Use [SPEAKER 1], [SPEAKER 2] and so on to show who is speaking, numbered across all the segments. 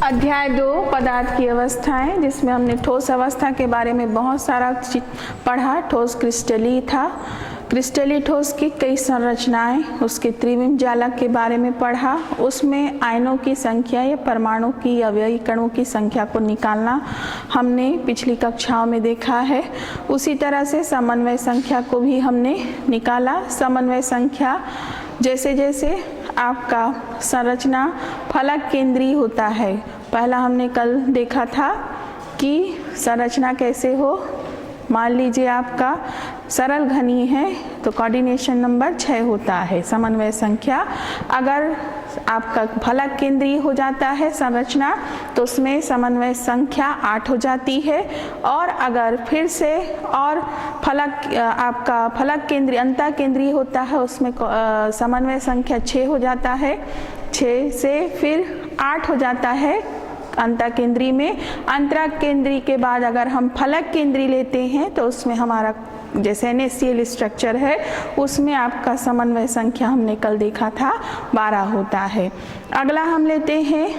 [SPEAKER 1] अध्याय 2 पदार्थ की अवस्थाएं, जिसमें हमने ठोस अवस्था के बारे में बहुत सारा पढ़ा। ठोस क्रिस्टलीय था, क्रिस्टलीय ठोस की कई संरचनाएं, उसके त्रिविम जालक के बारे में पढ़ा। उसमें आयनों की संख्या या परमाणु की अवयवी कणों की संख्या को निकालना हमने पिछली कक्षाओं में देखा है। उसी तरह से समन्वय संख्या को भी हमने निकाला। समन्वय संख्या जैसे जैसे आपका संरचना फलक केंद्रीय होता है, पहला हमने कल देखा था कि संरचना कैसे हो। मान लीजिए आपका सरल घनीय है तो कोऑर्डिनेशन नंबर 6 होता है समन्वय संख्या। अगर आपका फलक केंद्रीय हो जाता है संरचना तो उसमें समन्वय संख्या 8 हो जाती है। और अगर फिर से और आपका फलक केंद्रीय अंतः केंद्रीय होता है उसमें समन्वय संख्या 6 हो जाता है। 6 से फिर 8 हो जाता है अंतः केंद्रीय में। अंतरा केंद्रीय के बाद अगर हम फलक केंद्रीय लेते हैं तो उसमें हमारा जैसे NaCl स्ट्रक्चर है उसमें आपका समन्वय संख्या हमने कल देखा था 12 होता है। अगला हम लेते हैं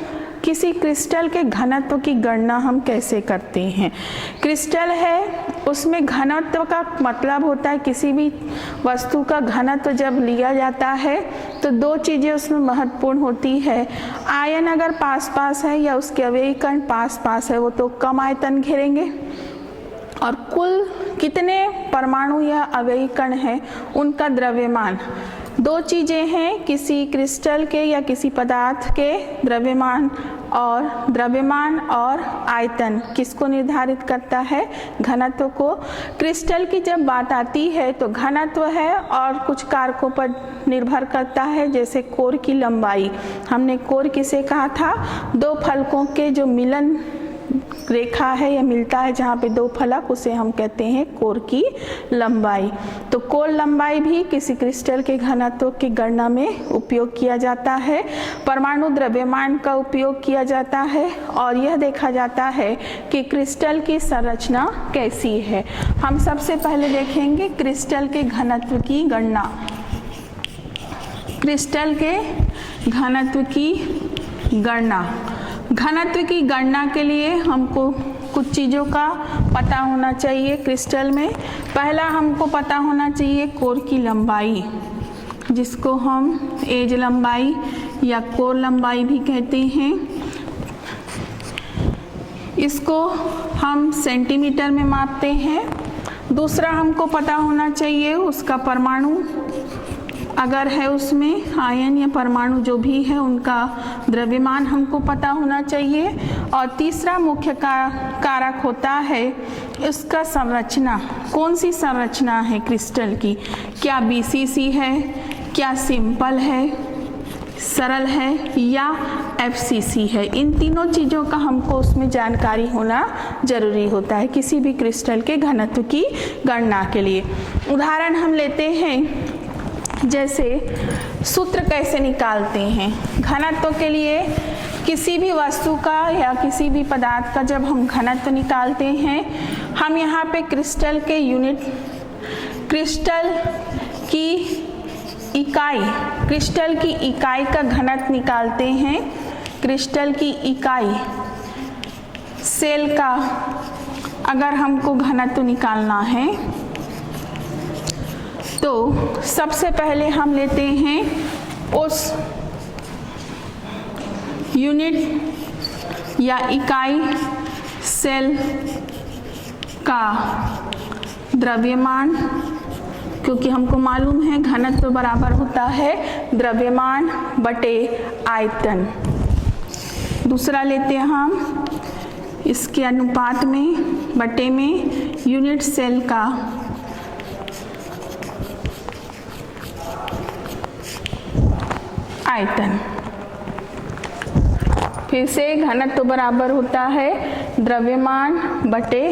[SPEAKER 1] किसी क्रिस्टल के घनत्व की गणना हम कैसे करते हैं। क्रिस्टल है उसमें घनत्व का मतलब होता है किसी भी वस्तु का घनत्व जब लिया जाता है तो दो चीज़ें उसमें महत्वपूर्ण होती है। आयन अगर पास पास है या उसके अवयवी कण पास पास है वो तो कम आयतन घेरेंगे, और कुल कितने परमाणु या अवयवी कण हैं उनका द्रव्यमान। दो चीज़ें हैं किसी क्रिस्टल के या किसी पदार्थ के, द्रव्यमान और आयतन किसको निर्धारित करता है, घनत्व को। क्रिस्टल की जब बात आती है तो घनत्व है और कुछ कारकों पर निर्भर करता है, जैसे कोर की लंबाई। हमने कोर किसे कहा था, दो फलकों के जो मिलन रेखा है या मिलता है जहाँ पे दो फलक, उसे हम कहते हैं कोर की लंबाई। तो कोर लंबाई भी किसी क्रिस्टल के घनत्व की गणना में उपयोग किया जाता है। परमाणु द्रव्यमान का उपयोग किया जाता है और यह देखा जाता है कि क्रिस्टल की संरचना कैसी है। हम सबसे पहले देखेंगे क्रिस्टल के घनत्व की गणना। क्रिस्टल के घनत्व की गणना, घनत्व की गणना के लिए हमको कुछ चीज़ों का पता होना चाहिए। क्रिस्टल में पहला हमको पता होना चाहिए कोर की लंबाई, जिसको हम एज लंबाई या कोर लंबाई भी कहते हैं। इसको हम सेंटीमीटर में मापते हैं। दूसरा हमको पता होना चाहिए उसका परमाणु अगर है उसमें आयन या परमाणु जो भी है उनका द्रव्यमान हमको पता होना चाहिए। और तीसरा मुख्य कारक होता है उसका संरचना, कौन सी संरचना है क्रिस्टल की, क्या BCC है, क्या सिंपल है, सरल है या FCC है। इन तीनों चीज़ों का हमको उसमें जानकारी होना जरूरी होता है किसी भी क्रिस्टल के घनत्व की गणना के लिए। उदाहरण हम लेते हैं, जैसे सूत्र कैसे निकालते हैं घनत्व के लिए। किसी भी वस्तु का या किसी भी पदार्थ का जब हम घनत्व निकालते हैं, हम यहाँ पे क्रिस्टल के यूनिट, क्रिस्टल की इकाई का घनत्व निकालते हैं। क्रिस्टल की इकाई, सेल का अगर हमको घनत्व निकालना है तो सबसे पहले हम लेते हैं उस यूनिट या इकाई सेल का द्रव्यमान, क्योंकि हमको मालूम है घनत्व बराबर होता है द्रव्यमान बटे आयतन। दूसरा लेते हैं हम इसके अनुपात में बटे में यूनिट सेल का आयतन। फिर से घनत्व बराबर होता है द्रव्यमान बटे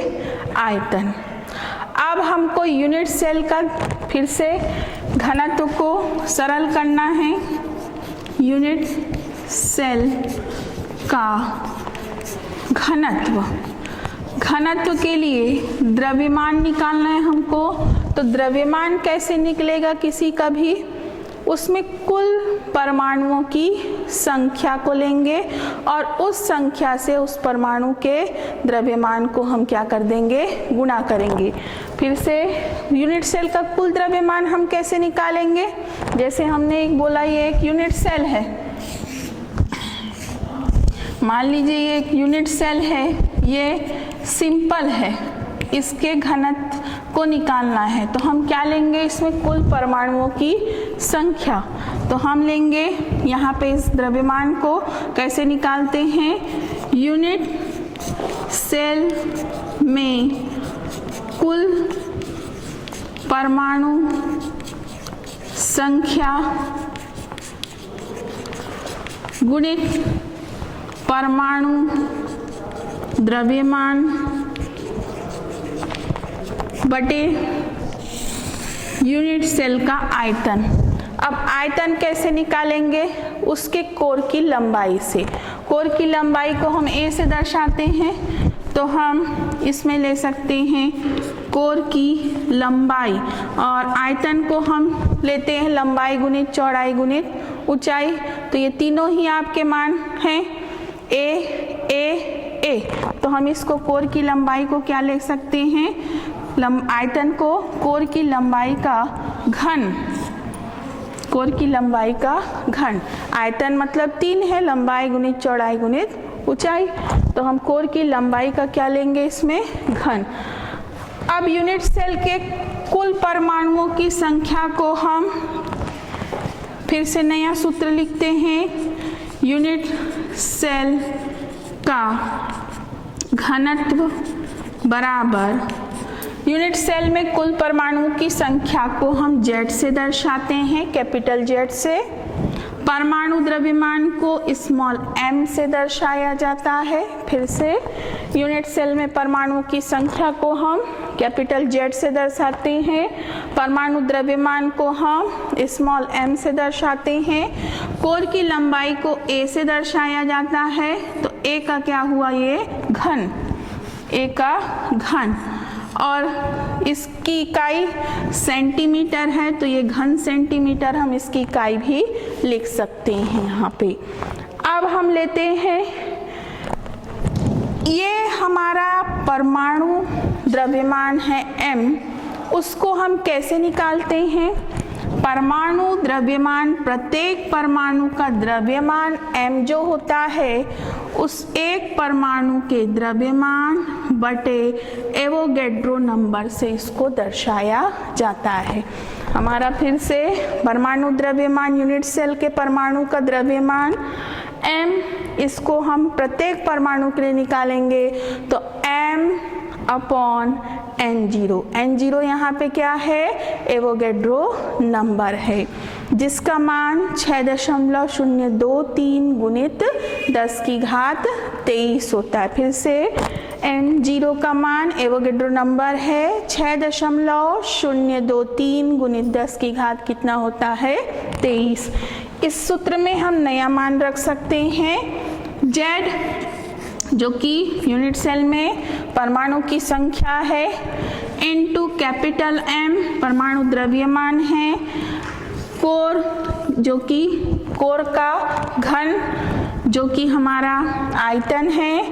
[SPEAKER 1] आयतन। अब हमको यूनिट सेल का फिर से घनत्व को सरल करना है। यूनिट सेल का घनत्व के लिए द्रव्यमान निकालना है हमको। तो द्रव्यमान कैसे निकलेगा किसी का भी, उसमें कुल परमाणुओं की संख्या को लेंगे और उस संख्या से उस परमाणु के द्रव्यमान को हम क्या कर देंगे, गुणा करेंगे। फिर से यूनिट सेल का कुल द्रव्यमान हम कैसे निकालेंगे, जैसे हमने एक बोला ये एक यूनिट सेल है, मान लीजिए ये एक यूनिट सेल है, ये सिंपल है, इसके घनत्व को निकालना है तो हम क्या लेंगे, इसमें कुल परमाणुओं की संख्या। तो हम लेंगे यहाँ पे इस द्रव्यमान को कैसे निकालते हैं, यूनिट सेल में कुल परमाणु संख्या गुणित परमाणु द्रव्यमान बटे यूनिट सेल का आयतन। अब आयतन कैसे निकालेंगे, उसके कोर की लंबाई से। कोर की लंबाई को हम a से दर्शाते हैं तो हम इसमें ले सकते हैं कोर की लंबाई और आयतन को हम लेते हैं लंबाई गुणित चौड़ाई गुणित ऊंचाई। तो ये तीनों ही आपके मान हैं a। तो हम इसको कोर की लंबाई को क्या ले सकते हैं, आयतन को कोर की लंबाई का घन, कोर की लंबाई का घन। आयतन मतलब 3 है, लंबाई गुणित चौड़ाई गुणित ऊंचाई, तो हम कोर की लंबाई का क्या लेंगे इसमें, घन। अब यूनिट सेल के कुल परमाणुओं की संख्या को हम फिर से नया सूत्र लिखते हैं, यूनिट सेल का घनत्व बराबर, यूनिट सेल में कुल परमाणुओं की संख्या को हम Z से दर्शाते हैं, कैपिटल Z से। परमाणु द्रव्यमान को स्मॉल m से दर्शाया जाता है। फिर से यूनिट सेल में परमाणुओं की संख्या को हम कैपिटल Z से दर्शाते हैं, परमाणु द्रव्यमान को हम स्मॉल m से दर्शाते हैं, कोर की लंबाई को a से दर्शाया जाता है। तो a का क्या हुआ, ये घन, a का घन, और इसकी इकाई सेंटीमीटर है तो ये घन सेंटीमीटर, हम इसकी इकाई भी लिख सकते हैं यहाँ पे। अब हम लेते हैं ये हमारा परमाणु द्रव्यमान है m, उसको हम कैसे निकालते हैं, परमाणु द्रव्यमान, प्रत्येक परमाणु का द्रव्यमान m जो होता है उस एक परमाणु के द्रव्यमान बटे एवोगैड्रो नंबर से इसको दर्शाया जाता है। हमारा फिर से परमाणु द्रव्यमान, यूनिट सेल के परमाणु का द्रव्यमान m, इसको हम प्रत्येक परमाणु के लिए निकालेंगे तो m अपॉन n0। n0 यहाँ पे क्या है, एवोगैड्रो नंबर है जिसका मान 6.023 गुणित 10⁻23 होता है। फिर से n0 का मान एवोगैड्रो नंबर है 6.023 गुणित 10⁻, कितना होता है, 23। इस सूत्र में हम नया मान रख सकते हैं Z, जो कि यूनिट सेल में परमाणु की संख्या है, इनटू कैपिटल M परमाणु द्रव्यमान है, कोर जो कि कोर का घन जो कि हमारा आयतन है,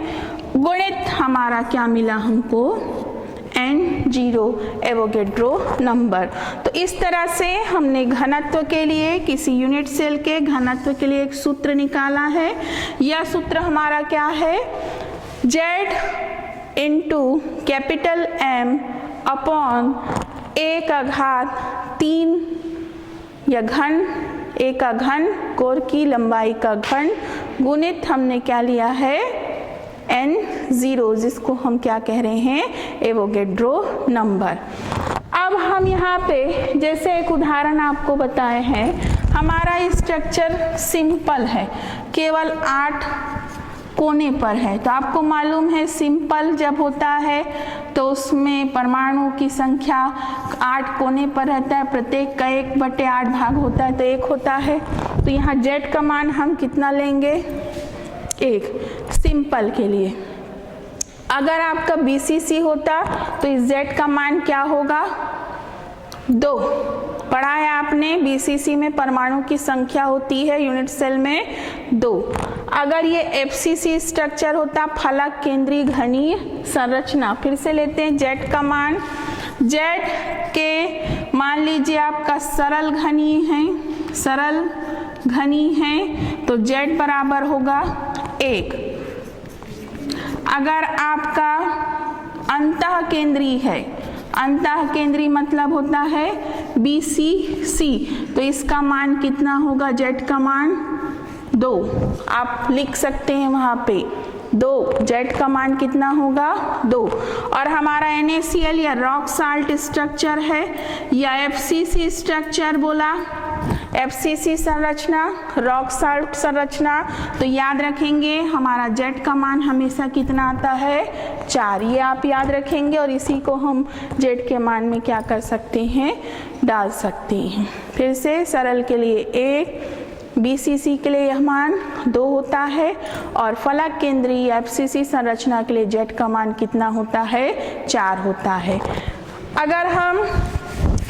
[SPEAKER 1] गुणित हमारा क्या मिला हमको, n0 एवोगैड्रो नंबर। तो इस तरह से हमने घनत्व के लिए, किसी यूनिट सेल के घनत्व के लिए एक सूत्र निकाला है। यह सूत्र हमारा क्या है, Z into capital M upon a⁻3 या घन, a का घन, कोर की लंबाई का घन, गुणित हमने क्या लिया है, n0, जिसको हम क्या कह रहे हैं, एवोगैड्रो नंबर। अब हम यहाँ पे जैसे एक उदाहरण आपको बताए हैं, हमारा स्ट्रक्चर सिंपल है, केवल 8 कोने पर है। तो आपको मालूम है सिंपल जब होता है तो उसमें परमाणु की संख्या 8 कोने पर रहता है, प्रत्येक का 1/8 भाग होता है तो 1 होता है। तो यहाँ Z का मान हम कितना लेंगे, 1 सिंपल के लिए। अगर आपका BCC होता तो इस Z का मान क्या होगा, 2। पढ़ा है आपने, बीसीसी में परमाणु की संख्या होती है यूनिट सेल में 2। अगर ये एफसीसी स्ट्रक्चर होता फलक केंद्रीय घनीय संरचना, फिर से लेते हैं जेड का मान। जेड के मान लीजिए आपका सरल घनीय है, सरल घनीय है तो जेड बराबर होगा 1। अगर आपका अंतः केंद्रीय है, अंतः केंद्रीय मतलब होता है बीसीसी, तो इसका मान कितना होगा, जेड का मान 2। आप लिख सकते हैं वहां पे 2, जेड का मान कितना होगा 2। और हमारा NaCl या रॉक साल्ट स्ट्रक्चर है या एफसीसी स्ट्रक्चर बोला, एफसीसी संरचना, रॉक साल्ट संरचना, तो याद रखेंगे हमारा जेड का मान हमेशा कितना आता है 4। ये आप याद रखेंगे और इसी को हम जेड के मान में क्या कर सकते हैं, डाल सकते हैं। फिर से सरल के लिए 1, बीसीसी के लिए यह मान 2 होता है और फलक केंद्रीय एफसीसी संरचना के लिए जेड का मान कितना होता है, 4 होता है। अगर हम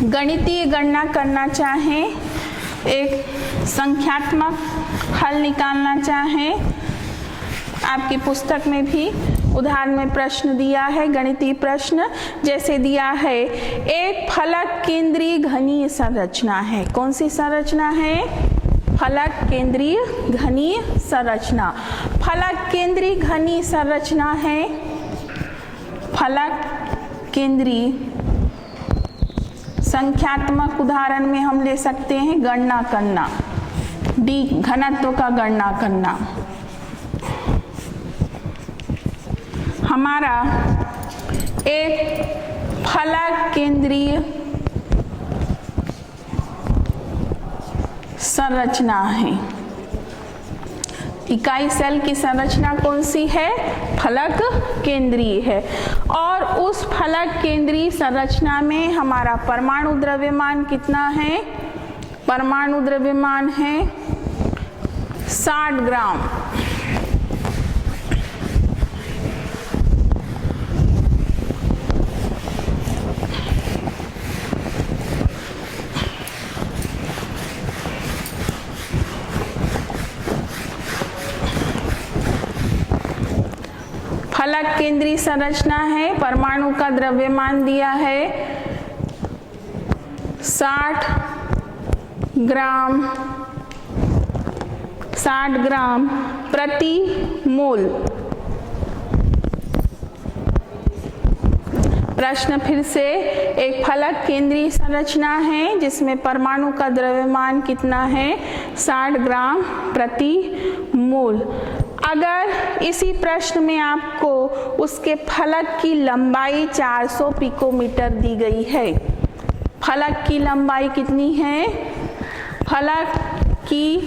[SPEAKER 1] गणितीय गणना करना चाहें, एक संख्यात्मक हल निकालना चाहें, आपकी पुस्तक में भी उदाहरण में प्रश्न दिया है, गणितीय प्रश्न जैसे दिया है, एक फलक केंद्रीय घनीय संरचना है। कौन सी संरचना है, फलक केंद्रीय घनीय संरचना। फलक केंद्रीय घनीय संरचना है, फलक केंद्रीय, संख्यात्मक उदाहरण में हम ले सकते हैं गणना करना, डी घनत्व का गणना करना। हमारा एक फलक केंद्रीय संरचना है, इकाई सेल की संरचना कौन सी है, फलक केंद्रीय है। और उस फलक केंद्रीय संरचना में हमारा परमाणु द्रव्यमान कितना है, परमाणु द्रव्यमान है 60 ग्राम। फलक केंद्रीय संरचना है, परमाणु का द्रव्यमान दिया है 60 ग्राम प्रति मोल। प्रश्न फिर से, एक फलक केंद्रीय संरचना है जिसमें परमाणु का द्रव्यमान कितना है, 60 ग्राम प्रति मोल। अगर इसी प्रश्न में आपको उसके फलक की लंबाई 400 पिकोमीटर दी गई है, फलक की लंबाई कितनी है, फलक की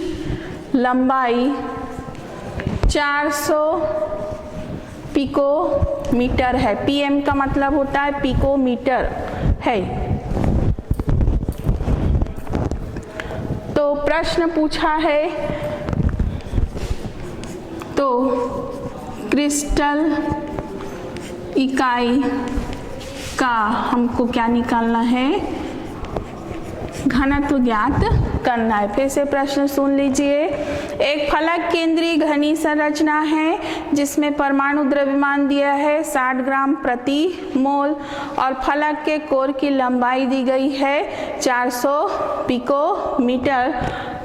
[SPEAKER 1] लंबाई 400 पिकोमीटर है, पीएम का मतलब होता है पिकोमीटर है। तो प्रश्न पूछा है, तो क्रिस्टल इकाई का हमको क्या निकालना है, घनत्व ज्ञात करना है। फिर से प्रश्न सुन लीजिए, एक फलक केंद्रीय घनीय संरचना है जिसमें परमाणु द्रव्यमान दिया है 60 ग्राम प्रति मोल और फलक के कोर की लंबाई दी गई है 400 पिकोमीटर।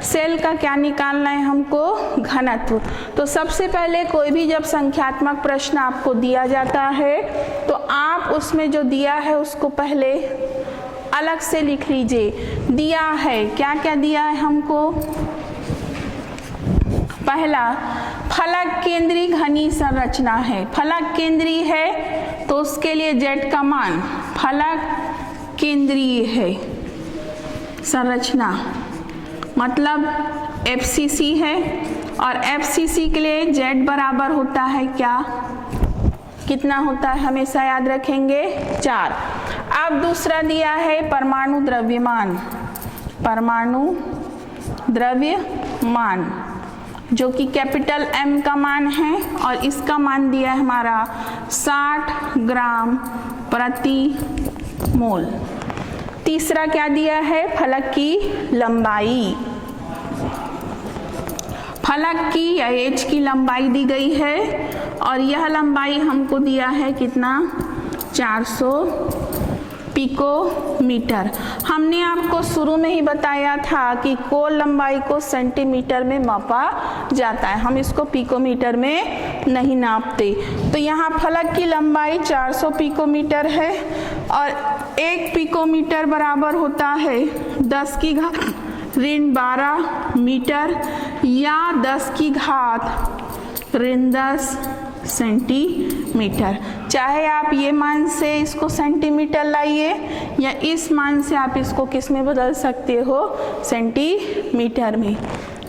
[SPEAKER 1] सेल का क्या निकालना है हमको, घनत्व। तो सबसे पहले कोई भी जब संख्यात्मक प्रश्न आपको दिया जाता है तो आप उसमें जो दिया है उसको पहले अलग से लिख लीजिए। दिया है, क्या क्या दिया है हमको, पहला फलक केंद्रीय घनीय संरचना है, फलक केंद्रीय है तो उसके लिए जेड का मान, फलक केंद्रीय है संरचना मतलब एफसीसी है और एफसीसी के लिए जेड बराबर होता है क्या, कितना होता है, हमेशा याद रखेंगे 4। अब दूसरा दिया है परमाणु द्रव्यमान, परमाणु द्रव्यमान जो कि कैपिटल M का मान है और इसका मान दिया है हमारा 60 ग्राम प्रति मोल। तीसरा क्या दिया है, फलक की लंबाई। फलक की या एज की लंबाई दी गई है और यह लंबाई हमको दिया है कितना, 400 पिकोमीटर। हमने आपको शुरू में ही बताया था कि कोण लंबाई को सेंटीमीटर में मापा जाता है, हम इसको पिकोमीटर में नहीं नापते। तो यहाँ फलक की लंबाई 400 पिकोमीटर है और 1 पिकोमीटर बराबर होता है 10 की घात ऋण 12 मीटर या 10 की घात ऋण 10 सेंटीमीटर। चाहे आप ये मान से इसको सेंटीमीटर लाइए या इस मान से आप इसको किस में बदल सकते हो, सेंटीमीटर में।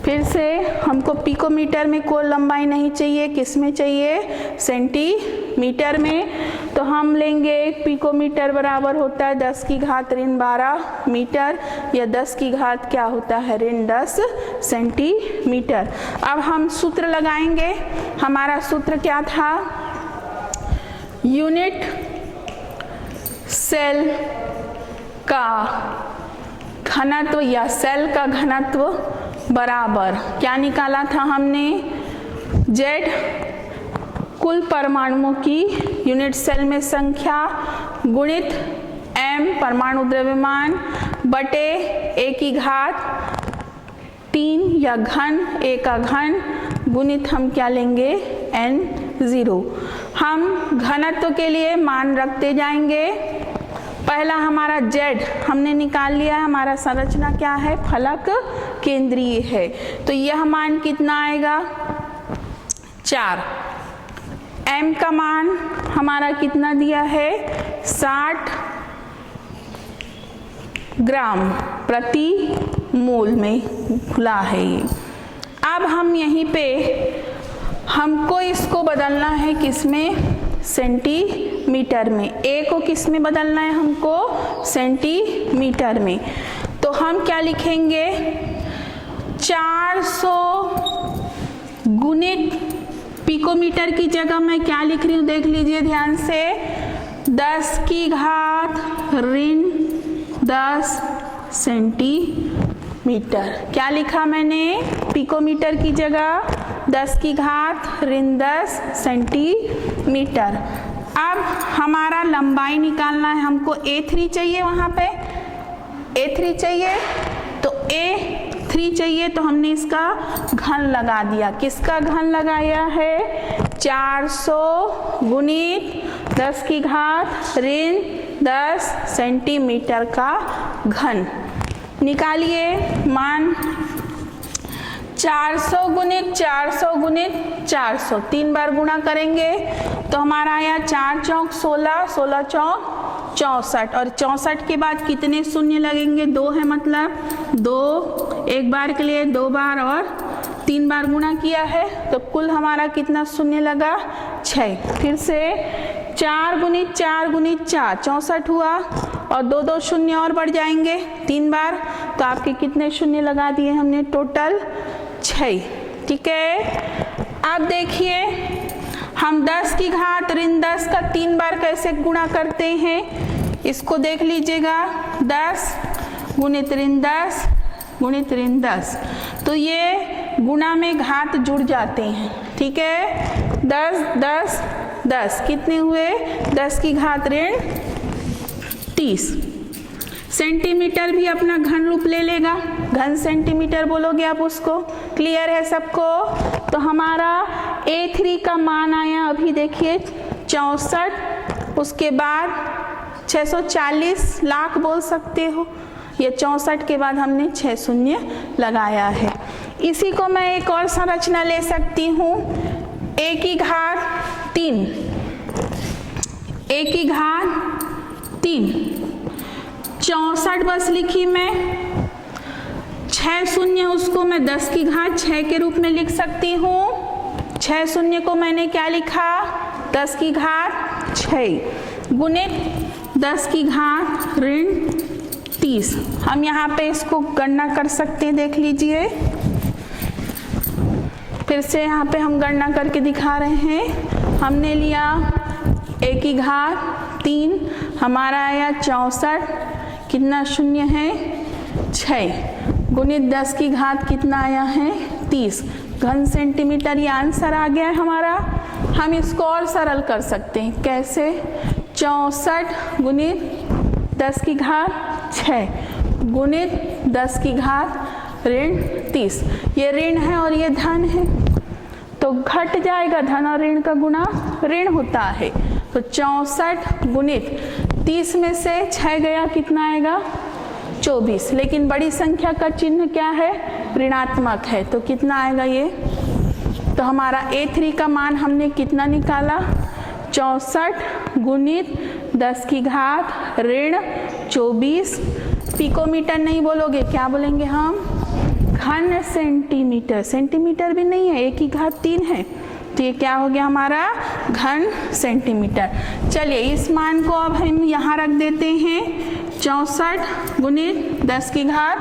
[SPEAKER 1] फिर से हमको पिकोमीटर में कोण लंबाई नहीं चाहिए, किस में चाहिए, सेंटीमीटर में। तो हम लेंगे 1 पिकोमीटर बराबर होता है 10 की घात ऋण 12 मीटर या 10 की घात क्या होता है, ऋण 10 सेंटीमीटर। अब हम सूत्र लगाएंगे। हमारा सूत्र क्या था, यूनिट सेल का घनत्व या सेल का घनत्व बराबर क्या निकाला था हमने, Z कुल परमाणुओं की यूनिट सेल में संख्या गुणित M परमाणु द्रव्यमान बटे A की घात 3 या घन A का घन गुणित हम क्या लेंगे, N0। हम घनत्व के लिए मान रखते जाएंगे। पहला हमारा Z हमने निकाल लिया, हमारा संरचना क्या है, फलक केंद्रीय है, तो यह मान कितना आएगा, 4। M का मान हमारा कितना दिया है, 60 ग्राम प्रति मोल में खुला है ये। अब हम यहीं पे हमको इसको बदलना है किसमें, सेंटीमीटर में। A को किस में बदलना है हमको, सेंटीमीटर में। तो हम क्या लिखेंगे, 400 गुणित पिकोमीटर की जगह मैं क्या लिख रही हूँ, देख लीजिए ध्यान से, 10 की घात ऋण 10 सेंटीमीटर। क्या लिखा मैंने, पिकोमीटर की जगह 10 की घात ऋण 10 सेंटीमीटर। अब हमारा लंबाई निकालना है हमको, A3 चाहिए, वहाँ पे A3 चाहिए, तो A3 चाहिए तो हमने इसका घन लगा दिया। किसका घन लगाया है, 400 गुणित 10 की घात ऋण 10 सेंटीमीटर का घन। निकालिए मान, 400 गुणित 400 गुणित 400, 3 बार गुणा करेंगे तो हमारा आया 4 चौक 16, 16 चौक 64 और 64 के बाद कितने शून्य लगेंगे, 2 है, मतलब 2 एक बार के लिए 2 बार और 3 बार गुणा किया है तो कुल हमारा कितना शून्य लगा, 6। फिर से 4 गुणित 4 गुणित 4 64 हुआ और 2 2 शून्य और बढ़ जाएंगे 3 बार, तो आपके कितने शून्य लगा दिए हमने, टोटल 6। ठीक है। अब देखिए हम 10 की घात ऋण 10 का 3 बार कैसे गुणा करते हैं, इसको देख लीजिएगा, 10 गुणित ऋण 10 गुणित ऋण 10, तो ये गुणा में घात जुड़ जाते हैं। ठीक है, 10 10 10 कितने हुए, 10 की घात ऋण 30। सेंटीमीटर भी अपना घन रूप ले लेगा, घन सेंटीमीटर बोलोगे आप उसको। क्लियर है सबको। तो हमारा A3 का मान आया अभी देखिए 64, उसके बाद 640 लाख बोल सकते हो, ये 64 के बाद हमने 6 शून्य लगाया है। इसी को मैं एक और संरचना ले सकती हूँ, A की घात 3, A की घात 3, 64 बस लिखी मैं, 6 शून्य उसको मैं 10 की घात 6 के रूप में लिख सकती हूँ। 6 शून्य को मैंने क्या लिखा, 10 की घात 6 गुणित 10 की घात ऋण 30। हम यहाँ पे इसको गणना कर सकते हैं, देख लीजिए, फिर से यहाँ पे हम गणना करके दिखा रहे हैं। हमने लिया A की घात 3, हमारा आया 64 कितना शून्य है 6 गुणित 10 की घात कितना आया है 30 घन सेंटीमीटर। ये आंसर आ गया है हमारा। हम इसको और सरल कर सकते हैं। कैसे? 64 गुणित 10 की घात 6 गुणित 10 की घात ऋण 30। ये ऋण है और ये धन है तो घट जाएगा, धन और ऋण का गुणा ऋण होता है। तो 64 गुणित 30 में से 6 गया कितना आएगा 24। लेकिन बड़ी संख्या का चिन्ह क्या है? ऋणात्मक है। तो कितना आएगा ये? तो हमारा A3 का मान हमने कितना निकाला? 64 गुणित 10 की घात ऋण 24। पिकोमीटर नहीं बोलोगे, क्या बोलेंगे हम? घन सेंटीमीटर। सेंटीमीटर भी नहीं है, 1 की घात 3 है तो ये क्या हो गया हमारा? घन सेंटीमीटर। चलिए इस मान को अब हम यहाँ रख देते हैं। 64 गुणित 10 की घात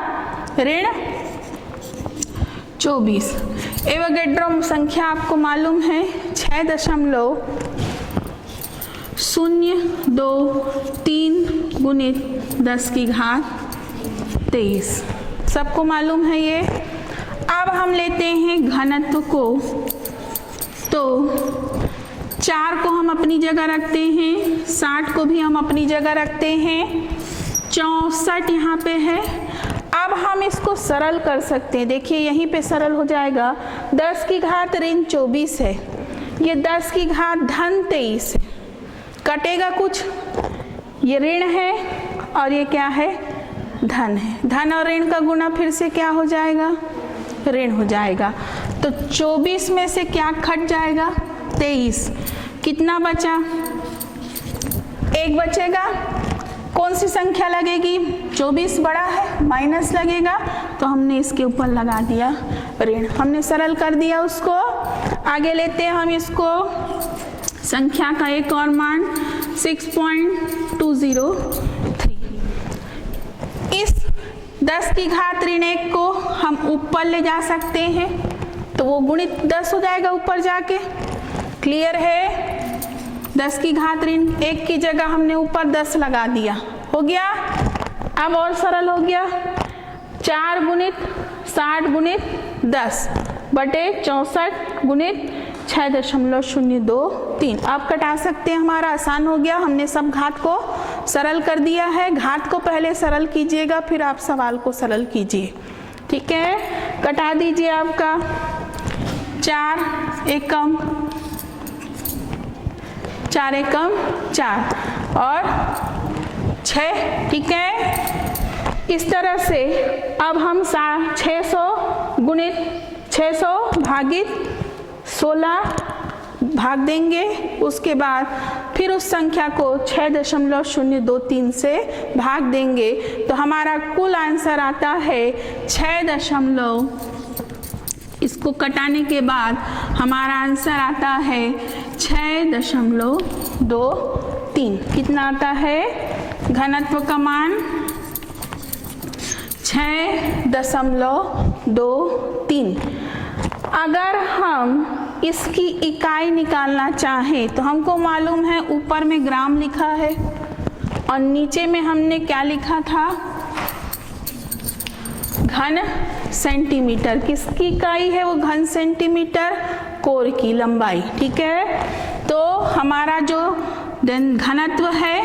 [SPEAKER 1] ऋण 24। एवोगैड्रो संख्या आपको मालूम है 6.023 गुणित 10 की घात 23। सबको मालूम है ये। अब हम लेते हैं घनत्व को। तो 4 को हम अपनी जगह रखते हैं, 60 को भी हम अपनी जगह रखते हैं, 64 यहाँ पे है। अब हम इसको सरल कर सकते हैं। देखिए यहीं पे सरल हो जाएगा। 10 की घात ऋण 24 है, ये 10 की घात धन 23 है। कटेगा कुछ? ये ऋण है और ये क्या है? धन है। धन और ऋण का गुणा फिर से क्या हो जाएगा? ऋण हो जाएगा। तो 24 में से क्या घट जाएगा? 23। कितना बचा? 1 बचेगा। कौन सी संख्या लगेगी? 24 बड़ा है, माइनस लगेगा तो हमने इसके ऊपर लगा दिया ऋण। हमने सरल कर दिया उसको। आगे लेते हैं हम इसको। संख्या का एक और मान 6.203। इस 10 की घात ऋण 1 को हम ऊपर ले जा सकते हैं तो वो गुणित 10 हो जाएगा ऊपर जाके। क्लियर है? 10 की घात ऋण 1 की जगह हमने ऊपर 10 लगा दिया, हो गया। अब और सरल हो गया। 4 गुणित 60 गुणित 10 बटे 64 गुणित 6.023। आप कटा सकते हैं, हमारा आसान हो गया। हमने सब घात को सरल कर दिया है। घात को पहले सरल कीजिएगा फिर आप सवाल को सरल कीजिए, ठीक है? कटा दीजिए। आपका 4 एकम 4 एकम 4 और 6, ठीक है? इस तरह से अब हम 600 गुणित 600 भागित 16 भाग देंगे। उसके बाद फिर उस संख्या को 6.023 से भाग देंगे तो हमारा कुल आंसर आता है 6. इसको कटाने के बाद हमारा आंसर आता है 6.23। कितना आता है? घनत्व का मान 6.23। अगर हम इसकी इकाई निकालना चाहें तो हमको मालूम है ऊपर में ग्राम लिखा है और नीचे में हमने क्या लिखा था? घन सेंटीमीटर। किसकी इकाई है वो? घन सेंटीमीटर। कोर की लंबाई, ठीक है? तो हमारा जो घनत्व है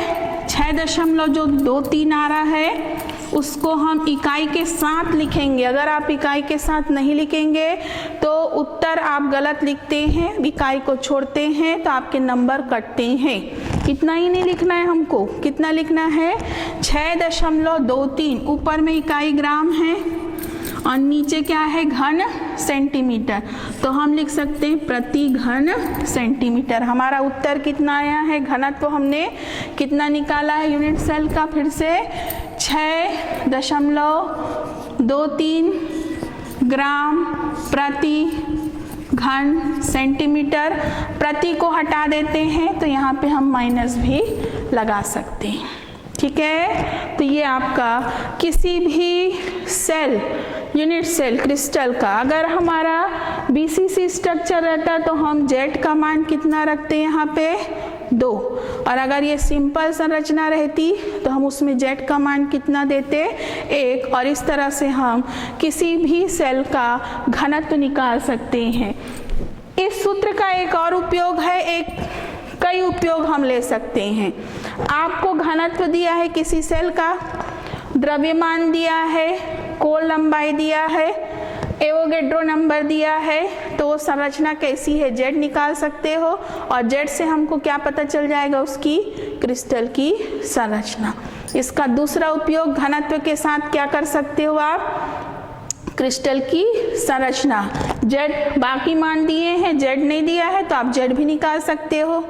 [SPEAKER 1] 6.23 आ रहा है, उसको हम इकाई के साथ लिखेंगे। अगर आप इकाई के साथ नहीं लिखेंगे तो उत्तर आप गलत लिखते हैं, इकाई को छोड़ते हैं तो आपके नंबर कटते हैं। इतना ही नहीं लिखना है हमको। कितना लिखना है? 6.23। ऊपर में इकाई ग्राम है और नीचे क्या है? घन सेंटीमीटर। तो हम लिख सकते हैं प्रति घन सेंटीमीटर। हमारा उत्तर कितना आया है? घनत्व हमने कितना निकाला है यूनिट सेल का? फिर से 6.23 ग्राम प्रति घन सेंटीमीटर। प्रति को हटा देते हैं तो यहाँ पे हम माइनस भी लगा सकते हैं, ठीक है? तो ये आपका किसी भी सेल, यूनिट सेल क्रिस्टल का अगर हमारा BCC स्ट्रक्चर रहता तो हम Z का मान कितना रखते हैं यहाँ पे? 2। और अगर ये सिंपल संरचना रहती तो हम उसमें Z का मान कितना देते 1, और इस तरह से हम किसी भी सेल का घनत्व निकाल सकते हैं। इस सूत्र का एक और उपयोग है, कई उपयोग हम ले सकते हैं। आपको घनत्व दिया है किसी सेल का, द्रव्यमान दिया है, कोण लंबाई दिया है, एवोगैड्रो नंबर दिया है, तो वो संरचना कैसी है Z निकाल सकते हो, और Z से हमको क्या पता चल जाएगा, उसकी क्रिस्टल की संरचना। इसका दूसरा उपयोग घनत्व के साथ क्या कर सकते हो आप, क्रिस्टल की संरचना। Z बाकी मान दिए हैं, Z नहीं दिया है तो आप Z भी निकाल सकते हो,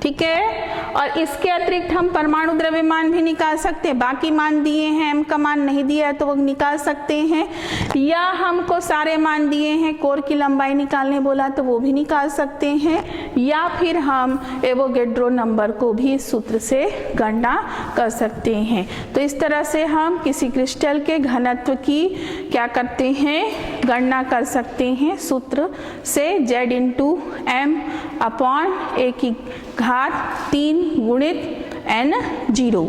[SPEAKER 1] ठीक है। और इसके अतिरिक्त हम परमाणु द्रव्यमान भी निकाल सकते हैं, बाकी मान दिए हैं, m का मान नहीं दिया है तो वो निकाल सकते हैं, या हमको सारे मान दिए हैं, कोर की लंबाई निकालने बोला तो वो भी निकाल सकते हैं, या फिर हम एवोगैड्रो नंबर को भी इस सूत्र से गणना कर सकते हैं। तो इस तरह से हम किसी क्रिस्टल के घनत्व की क्या करते हैं, गणना कर सकते हैं सूत्र से, Z into m upon a की घात 3 गुणित n0।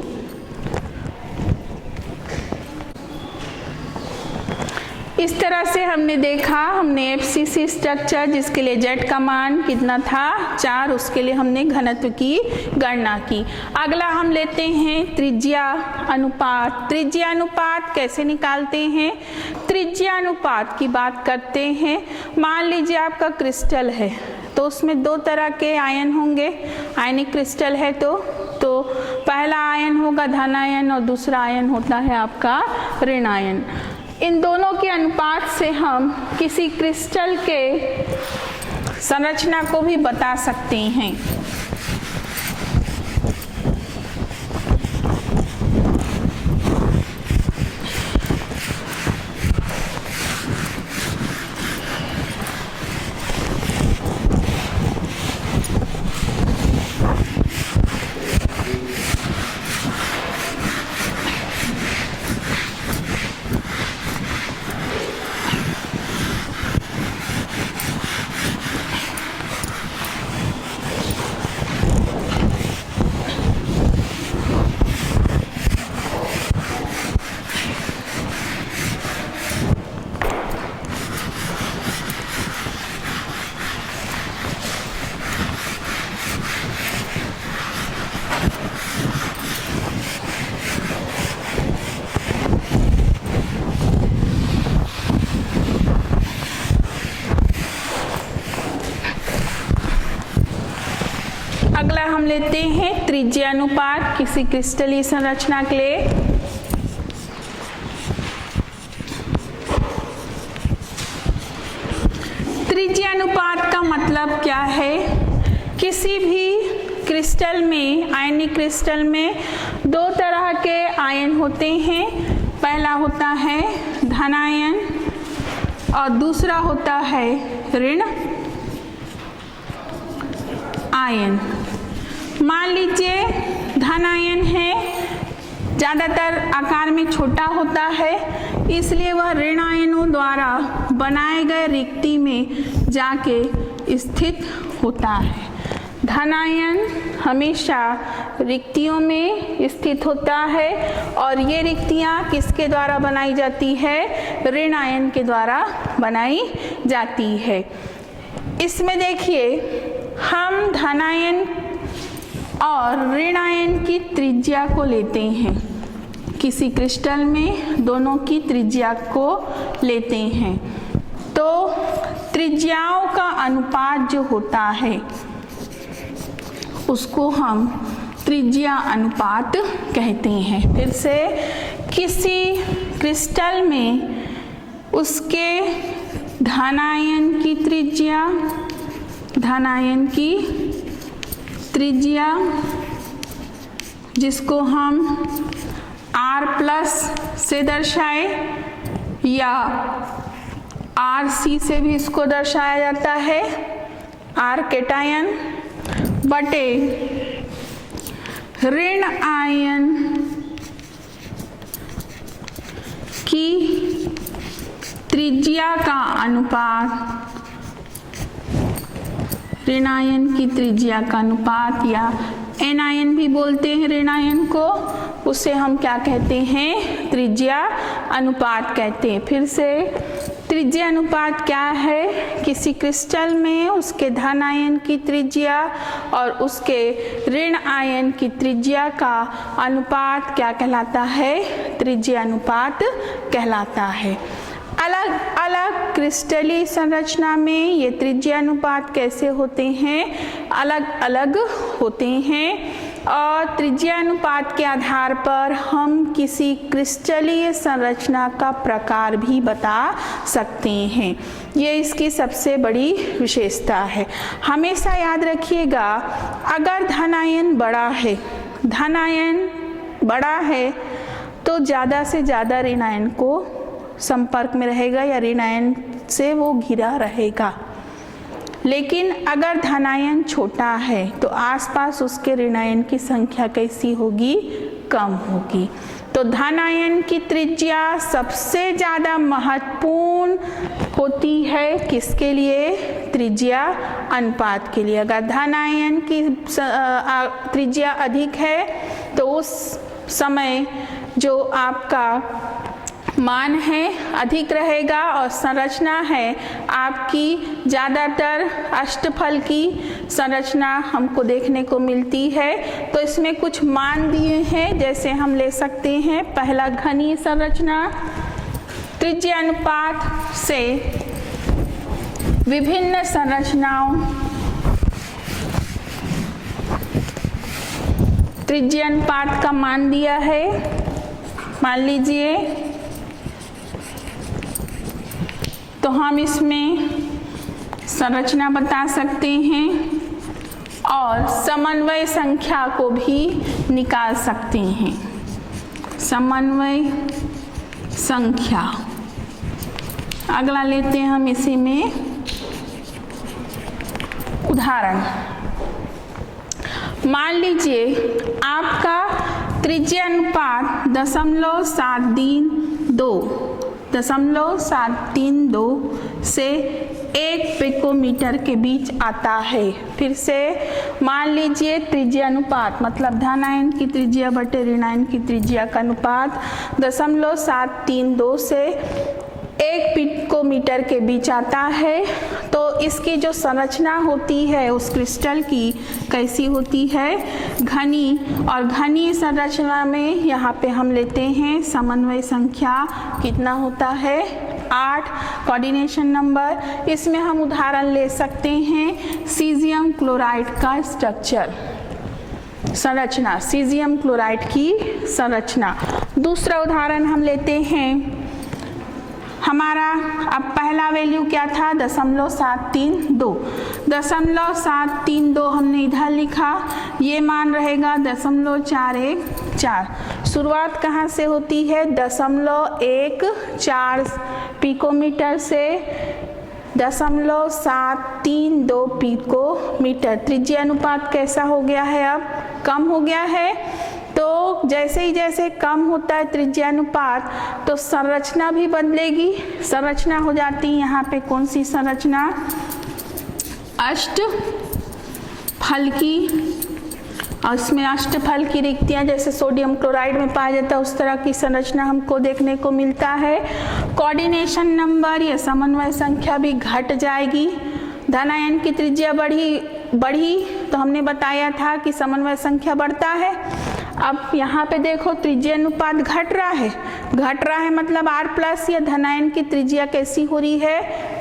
[SPEAKER 1] इस तरह से हमने देखा, हमने FCC स्ट्रक्चर जिसके लिए Z का मान कितना था 4, उसके लिए हमने घनत्व की गणना की। अगला हम लेते हैं त्रिज्या अनुपात। त्रिज्या अनुपात कैसे निकालते हैं, त्रिज्या अनुपात की बात करते हैं। मान लीजिए आपका क्रिस्टल है तो उसमें दो तरह के आयन होंगे, आयनिक क्रिस्टल है तो पहला आयन होगा धन आयन और दूसरा आयन होता है आपका ऋण आयन। इन दोनों के अनुपात से हम किसी क्रिस्टल के संरचना को भी बता सकते हैं। अगला हम लेते हैं त्रिज्या अनुपात किसी क्रिस्टलीय संरचना के लिए। त्रिज्या अनुपात का मतलब क्या है, किसी भी क्रिस्टल में, आयनिक क्रिस्टल में दो तरह के आयन होते हैं। पहला होता है धन आयन और दूसरा होता है ऋण आयन। मान लीजिए धन आयन है, ज़्यादातर आकार में छोटा होता है, इसलिए वह ऋण आयनों द्वारा बनाए गए रिक्ति में जाके स्थित होता है। धन आयन हमेशा रिक्तियों में स्थित होता है और ये रिक्तियाँ किसके द्वारा बनाई जाती है, ऋण आयन के द्वारा बनाई जाती है। इसमें देखिए हम धन आयन और ऋण आयन की त्रिज्या को लेते हैं, किसी क्रिस्टल में दोनों की त्रिज्या को लेते हैं, तो त्रिज्याओं का अनुपात जो होता है उसको हम त्रिज्या अनुपात कहते हैं। फिर से किसी क्रिस्टल में उसके धन आयन की त्रिज्या, धन आयन की त्रिज्या जिसको हम R+ से दर्शाए या RC से भी इसको दर्शाया जाता है, R कैटायन बटे ऋण आयन की त्रिज्या का अनुपात ऋण आयन की त्रिज्या का अनुपात या एन आयन भी बोलते हैं ऋण आयन को, उसे हम क्या कहते हैं? त्रिज्या अनुपात कहते हैं। फिर से त्रिज्या अनुपात क्या है? किसी क्रिस्टल में उसके धन आयन की त्रिज्या और उसके ऋण आयन की त्रिज्या का अनुपात क्या कहलाता है? त्रिज्या अनुपात कहलाता है। अलग अलग क्रिस्टलीय संरचना में ये त्रिज्या अनुपात कैसे होते हैं? अलग अलग होते हैं और त्रिज्या अनुपात के आधार पर हम किसी क्रिस्टलीय संरचना का प्रकार भी बता सकते हैं। ये इसकी सबसे बड़ी विशेषता है। हमेशा याद रखिएगा, अगर धन आयन बड़ा है, धन आयन बड़ा है तो ज़्यादा से ज़्यादा ऋण आयन को संपर्क में रहेगा या ऋण आयन से वो घिरा रहेगा। लेकिन अगर धन आयन छोटा है तो आसपास उसके ऋण आयन की संख्या कैसी होगी? कम होगी। तो धन आयन की त्रिज्या सबसे ज़्यादा महत्वपूर्ण होती है किसके लिए? त्रिज्या अनुपात के लिए। अगर धन आयन की त्रिज्या अधिक है तो उस समय जो आपका मान है अधिक रहेगा और संरचना है आपकी ज़्यादातर अष्टफल की संरचना हमको देखने को मिलती है। तो इसमें कुछ मान दिए हैं, जैसे हम ले सकते हैं पहला घनीय संरचना। त्रिज्या अनुपात से विभिन्न संरचनाओं त्रिज्या अनुपात का मान दिया है। मान लीजिए तो हम इसमें संरचना बता सकते हैं और समन्वय संख्या को भी निकाल सकते हैं। समन्वय संख्या अगला लेते हैं हम इसी में उदाहरण। मान लीजिए आपका त्रिज्या अनुपात 0.732 से 1 पिकोमीटर के बीच आता है। फिर से मान लीजिए त्रिज्या अनुपात मतलब धन आयन की त्रिज्या बटे ऋण आयन की त्रिज्या का अनुपात 0.732 से 1 पिकोमीटर के बीच आता है। तो इसकी जो संरचना होती है उस क्रिस्टल की कैसी होती है? घनी। और घनी संरचना में यहाँ पे हम लेते हैं समन्वय संख्या कितना होता है? 8 कोऑर्डिनेशन नंबर। इसमें हम उदाहरण ले सकते हैं सीजियम क्लोराइड का स्ट्रक्चर, संरचना, सीजियम क्लोराइड की संरचना। दूसरा उदाहरण हम लेते हैं, हमारा अब पहला वैल्यू क्या था? 0.732 हमने इधर लिखा, ये मान रहेगा 0.414। शुरुआत कहाँ से होती है? 0.14 पिकोमीटर से 0.732 पिकोमीटर। त्रिज्या अनुपात कैसा हो गया है? अब कम हो गया है। तो जैसे ही जैसे कम होता है त्रिज्या अनुपात तो संरचना भी बदलेगी। संरचना हो जाती है यहाँ पे कौन सी संरचना? अष्टफल की। और इसमें अष्टफल की रिक्तियाँ जैसे सोडियम क्लोराइड में पाया जाता है उस तरह की संरचना हमको देखने को मिलता है। कोऑर्डिनेशन नंबर या समन्वय संख्या भी घट जाएगी। धन आयन की त्रिज्या बढ़ी तो हमने बताया था कि समन्वय संख्या बढ़ता है। अब यहाँ पे देखो त्रिज्या अनुपात घट रहा है मतलब R प्लस या धन आयन की त्रिज्या कैसी हो रही है?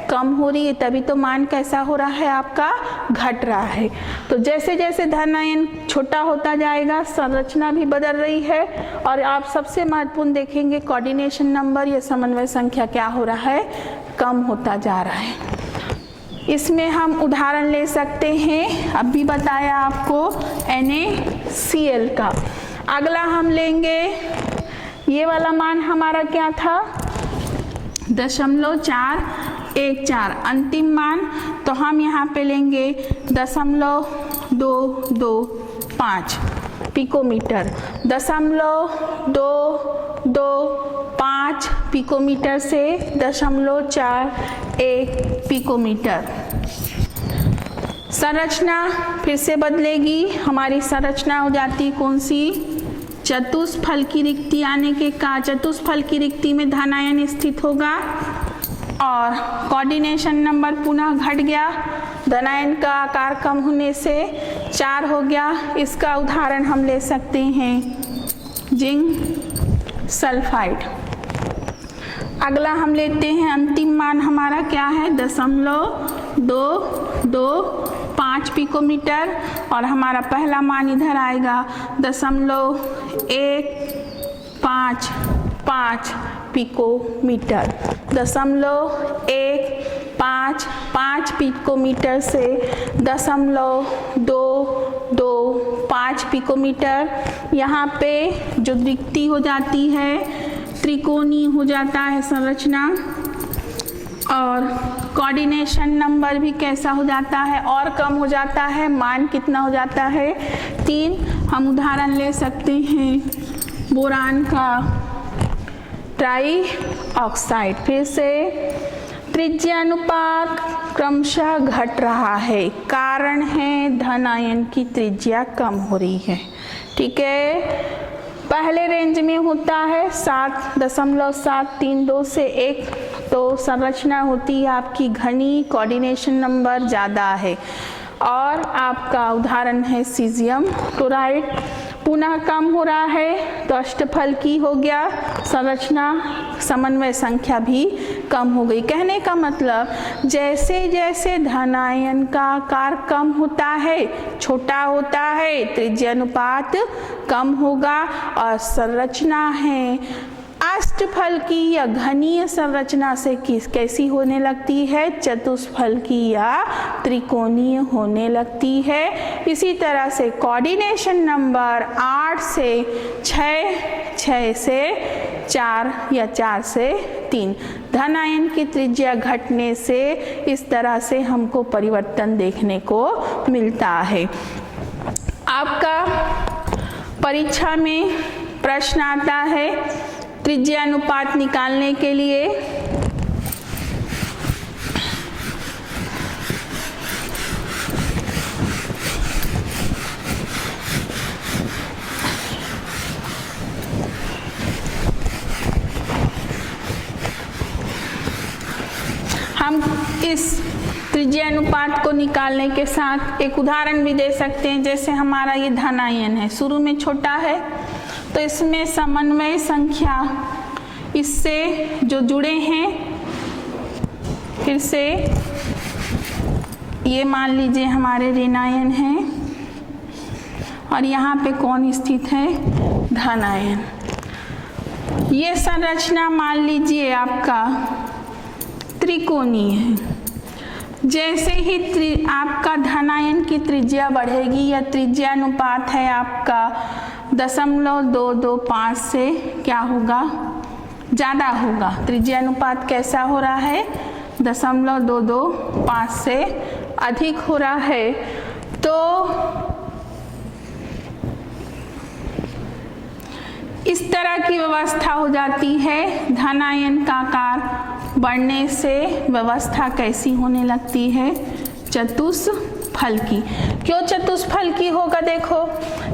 [SPEAKER 1] कम हो रही है, तभी तो मान कैसा हो रहा है आपका? घट रहा है। तो जैसे जैसे धन आयन छोटा होता जाएगा संरचना भी बदल रही है। और आप सबसे महत्वपूर्ण देखेंगे कोऑर्डिनेशन नंबर या समन्वय संख्या क्या हो रहा है? कम होता जा रहा है। इसमें हम उदाहरण ले सकते हैं, अभी बताया आपको NaCl का। अगला हम लेंगे, ये वाला मान हमारा क्या था? 0.414 अंतिम मान। तो हम यहाँ पे लेंगे 0.225 पिकोमीटर। 0.225 पिकोमीटर से 0.41 पिकोमीटर। संरचना फिर से बदलेगी, हमारी संरचना हो जाती कौन सी, चतुष्फल की रिक्ति आने के कारण चतुष्फल की रिक्ति में धन आयन स्थित होगा और कोऑर्डिनेशन नंबर पुनः घट गया, धन आयन का आकार कम होने से 4 हो गया। इसका उदाहरण हम ले सकते हैं जिंक सल्फाइड। अगला हम लेते हैं, अंतिम मान हमारा क्या है 0.225 पिकोमीटर और हमारा पहला मान इधर आएगा 0.155 पिकोमीटर। 0.155 पिकोमीटर से 0.225 पिकोमीटर। यहाँ पे जो रिक्ति हो जाती है त्रिकोणीय हो जाता है संरचना और कोऑर्डिनेशन नंबर भी कैसा हो जाता है और कम हो जाता है। मान कितना हो जाता है 3। हम उदाहरण ले सकते हैं बोरान का ट्राई ऑक्साइड। फिर से त्रिज्या अनुपात क्रमशः घट रहा है, कारण है धन आयन की त्रिज्या कम हो रही है। ठीक है, पहले रेंज में होता है 7.732 से 1, तो संरचना होती है आपकी घनी, कोऑर्डिनेशन नंबर ज़्यादा है। और आपका उदाहरण है सीजियम क्लोराइड, पुनः कम हो रहा है तो अष्टफल की हो गया, संरचना समन्वय संख्या भी कम हो गई। कहने का मतलब जैसे जैसे धन आयन का आकार कम होता है, छोटा होता है, त्रिज्या अनुपात कम होगा और संरचना है अष्टफल की या घनीय संरचना से कैसी होने लगती है, चतुष्फल की या त्रिकोणीय होने लगती है। इसी तरह से कोऑर्डिनेशन नंबर 8 से 6, 6 से 4 या 4 से 3, धन आयन की त्रिज्या घटने से इस तरह से हमको परिवर्तन देखने को मिलता है। आपका परीक्षा में प्रश्न आता है त्रिज्या अनुपात निकालने के लिए। हम इस त्रिज्या अनुपात को निकालने के साथ एक उदाहरण भी दे सकते हैं। जैसे हमारा ये धन आयन है, शुरू में छोटा है तो इसमें समन्वय संख्या इससे जो जुड़े हैं, फिर से ये मान लीजिए हमारे ऋण आयन हैं और यहाँ पे कौन स्थित है, धन आयन। ये संरचना मान लीजिए आपका त्रिकोणीय है। जैसे ही आपका धन आयन की त्रिज्या बढ़ेगी या त्रिज्या अनुपात है आपका 0.225 से क्या होगा, ज़्यादा होगा। त्रिज्या अनुपात कैसा हो रहा है, 0.225 से अधिक हो रहा है। तो इस तरह की व्यवस्था हो जाती है। धन आयन का आकार बढ़ने से व्यवस्था कैसी होने लगती है, चतुष्फल की। क्यों चतुष्फल की होगा, देखो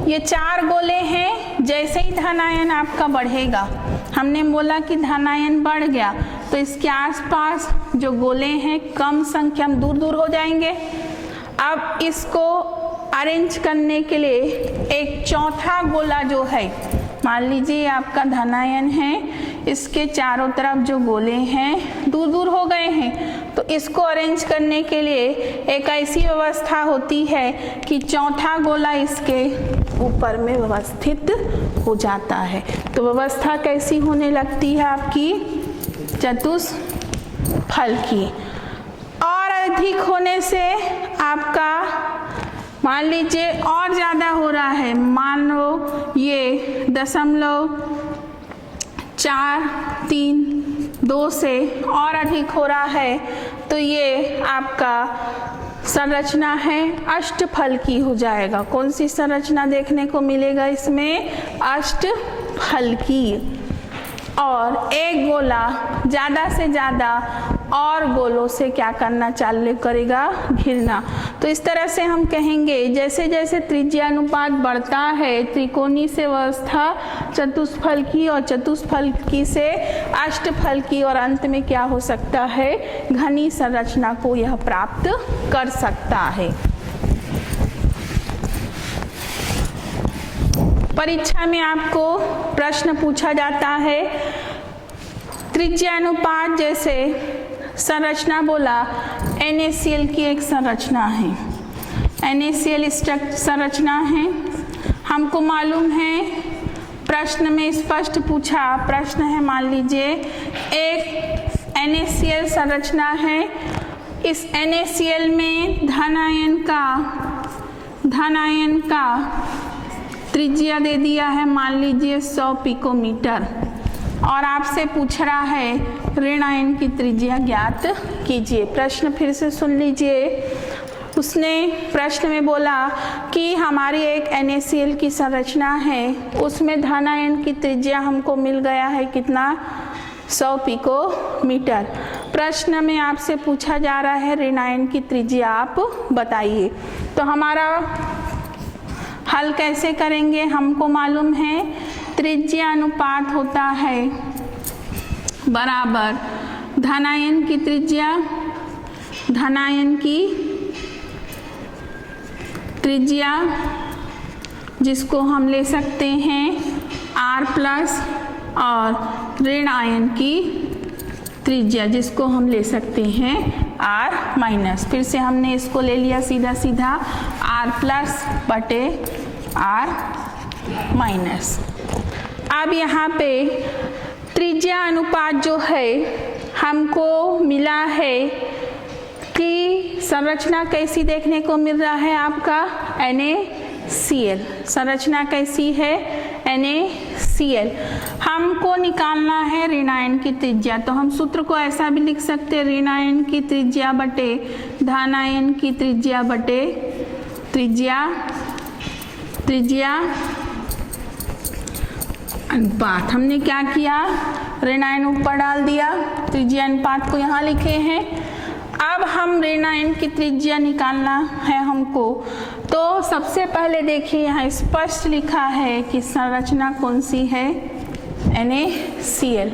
[SPEAKER 1] ये 4 गोले हैं, जैसे ही धन आयन आपका बढ़ेगा, हमने बोला कि धन आयन बढ़ गया तो इसके आसपास जो गोले हैं कम संख्या में दूर दूर हो जाएंगे। अब इसको अरेंज करने के लिए एक चौथा गोला जो है, मान लीजिए आपका धन आयन है, इसके चारों तरफ जो गोले हैं दूर दूर हो गए हैं, तो इसको अरेंज करने के लिए एक ऐसी व्यवस्था होती है कि चौथा गोला इसके ऊपर में व्यवस्थित हो जाता है। तो व्यवस्था कैसी होने लगती है आपकी, चतुष्फल की। और अधिक होने से आपका मान लीजिए और ज़्यादा हो रहा है, मान लो ये 0.432 से और अधिक हो रहा है, तो ये आपका संरचना है अष्टफल की हो जाएगा। कौन सी संरचना देखने को मिलेगा इसमें, अष्टफल की। और एक गोला ज़्यादा से ज़्यादा और गोलों से क्या करना चालू करेगा, घिरना। तो इस तरह से हम कहेंगे जैसे जैसे त्रिज्यानुपात बढ़ता है, त्रिकोणीय से व्यवस्था चतुष्फलकी और चतुष्फलकी से अष्टफलकी और अंत में क्या हो सकता है, घनी संरचना को यह प्राप्त कर सकता है। परीक्षा में आपको प्रश्न पूछा जाता है, त्रिज्यानुपात जैसे संरचना बोला, NaCl की एक संरचना है, NaCl संरचना है। हमको मालूम है, प्रश्न में स्पष्ट पूछा, प्रश्न है मान लीजिए एक NaCl संरचना है, इस NaCl में धन आयन का त्रिज्या दे दिया है मान लीजिए 100 पिकोमीटर, और आपसे पूछ रहा है ऋण आयन की त्रिज्या ज्ञात कीजिए। प्रश्न फिर से सुन लीजिए। उसने प्रश्न में बोला कि हमारी एक NaCl की संरचना है, उसमें धन आयन की त्रिज्या हमको मिल गया है कितना, 100 पिकोमीटर। प्रश्न में आपसे पूछा जा रहा है ऋण आयन की त्रिज्या आप बताइए। तो हमारा हल कैसे करेंगे, हमको मालूम है त्रिज्या अनुपात होता है बराबर धनायन की त्रिज्या, धनायन की त्रिज्या जिसको हम ले सकते हैं R+ और ऋण आयन की त्रिज्या जिसको हम ले सकते हैं R-। फिर से हमने इसको ले लिया सीधा सीधा R+ बटे R-। अब यहाँ पे त्रिज्या अनुपात जो है हमको मिला है कि संरचना कैसी देखने को मिल रहा है, आपका NaCl संरचना कैसी है, NaCl। हमको निकालना है ऋण आयन की त्रिज्या, तो हम सूत्र को ऐसा भी लिख सकते हैं, ऋण आयन की त्रिज्या बटे धन आयन की त्रिज्या बटे त्रिज्या अनुपात। हमने क्या किया, ऋण आयन ऊपर डाल दिया, त्रिज्या अनुपात को यहाँ लिखे हैं। अब हम ऋण आयन की त्रिज्या निकालना है हमको, तो सबसे पहले देखिए यहाँ स्पष्ट लिखा है कि संरचना कौन सी है, NaCl।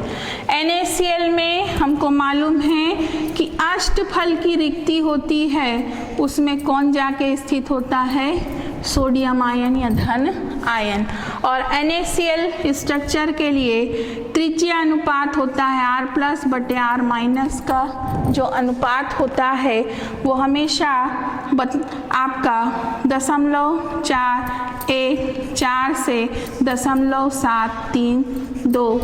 [SPEAKER 1] NaCl में हमको मालूम है कि अष्टफल की रिक्ति होती है, उसमें कौन जाके स्थित होता है, सोडियम आयन या धन आयन। और NaCl स्ट्रक्चर के लिए त्रिज्या अनुपात होता है R+ बटे R- का जो अनुपात होता है वो हमेशा आपका 0.414 से 0.732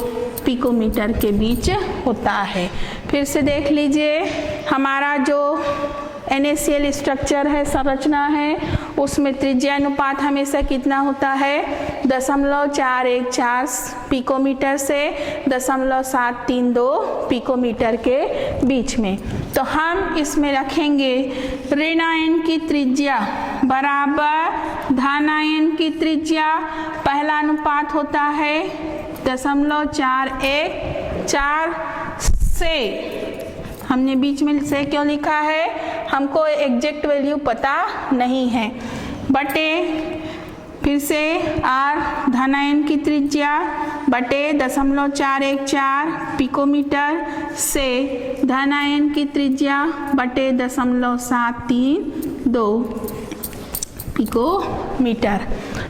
[SPEAKER 1] पिकोमीटर के बीच होता है। फिर से देख लीजिए, हमारा जो NaCl स्ट्रक्चर है, संरचना है, उसमें त्रिज्या अनुपात हमेशा कितना होता है, 0.414 पिकोमीटर से 0.732 पिकोमीटर के बीच में। तो हम इसमें रखेंगे ऋण आयन की त्रिज्या बराबर धन आयन की त्रिज्या, पहला अनुपात होता है 0.414 से, हमने बीच में से क्यों लिखा है, हमको एग्जैक्ट वैल्यू पता नहीं है, बटे फिर से R धन आयन की त्रिज्या बटे 0.414 पिकोमीटर से धन आयन की त्रिज्या बटे 0.732 पिकोमीटर।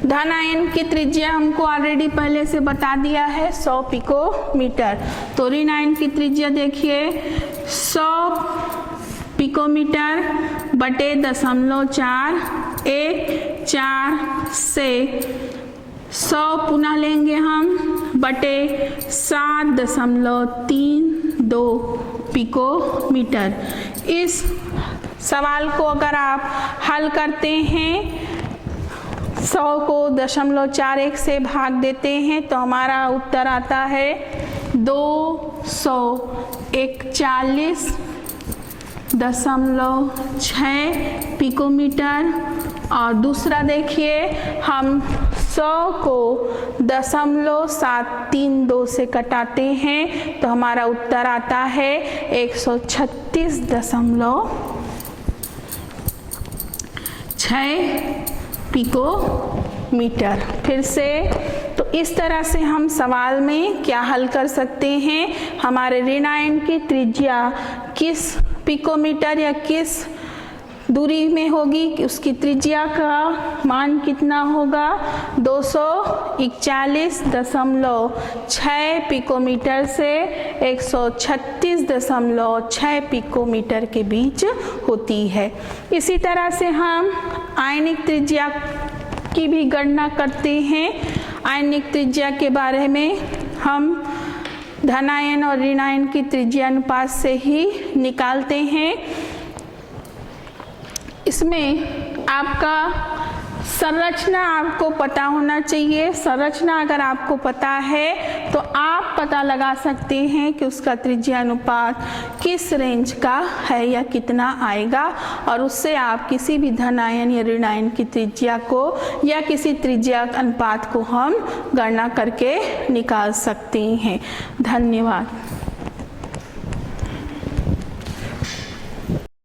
[SPEAKER 1] धन आयन की त्रिज्या हमको ऑलरेडी पहले से बता दिया है 100 पिकोमीटर। तो ऋण आयन की त्रिज्या देखिए 100 पिकोमीटर बटे 0.414 से 100 पुनः लेंगे हम बटे 7.32 पिकोमीटर। इस सवाल को अगर आप हल करते हैं, 100 को 0.41 से भाग देते हैं तो हमारा उत्तर आता है 241.6 पिकोमीटर। और दूसरा देखिए, हम 100 को 0.732 से कटाते हैं तो हमारा उत्तर आता है 136.6 पिकोमीटर। फिर से तो इस तरह से हम सवाल में क्या हल कर सकते हैं, हमारे ऋण आयन की त्रिज्या किस पिकोमीटर या किस दूरी में होगी, उसकी त्रिज्या का मान कितना होगा, 241.6 पिकोमीटर से 136.6 पिकोमीटर के बीच होती है। इसी तरह से हम आयनिक त्रिज्या की भी गणना करते हैं। आयनिक त्रिज्या के बारे में हम धनायन और ऋणायन की त्रिज्या अनुपात से ही निकालते हैं। इसमें आपका संरचना आपको पता होना चाहिए। संरचना अगर आपको पता है तो आप पता लगा सकते हैं कि उसका त्रिज्या अनुपात किस रेंज का है या कितना आएगा, और उससे आप किसी भी धनायन या ऋणायन की त्रिज्या को या किसी त्रिज्या अनुपात को हम गणना करके निकाल सकते हैं। धन्यवाद।